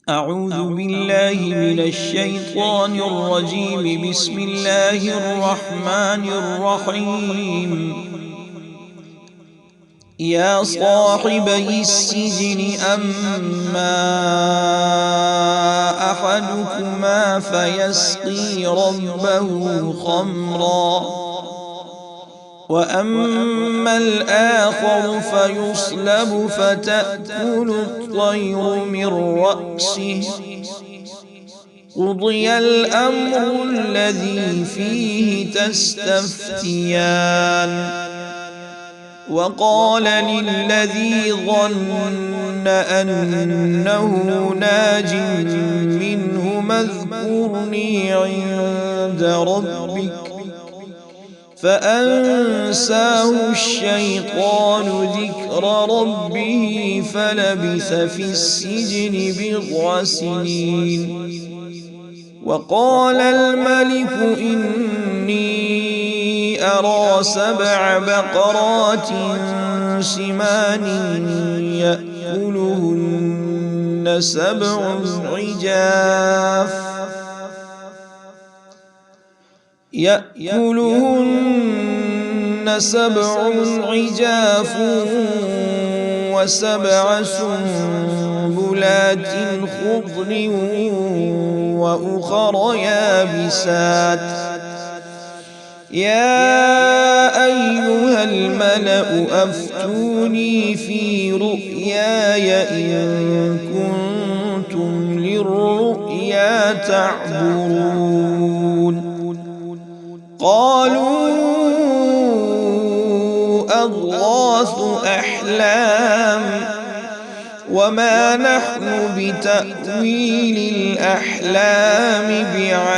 أعوذ بالله من الشيطان الرجيم. بسم الله الرحمن الرحيم. يا صاحبي السجن أما أحدكما فيسقي ربه خمرا وأما الآخر فيصلب فتأكل الطير من رأسه قضي الأمر الذي فيه تستفتيان. وقال للذي ظن أنه ناج منهما اذكرني عند ربك فأنساه الشيطان ذكر ربه فلبث في السجن بضع سنين. وقال الملك إني أرى 7 بقرات سمان يأكلهن 7 عجاف و7 سنبلات خضر وأخر يابسات. يا أيها الملأ أفتوني في رؤياي إن كنتم للرؤيا تعبرون. قالوا أضغاث أحلام وما نحن بتأويل الأحلام بعالمين.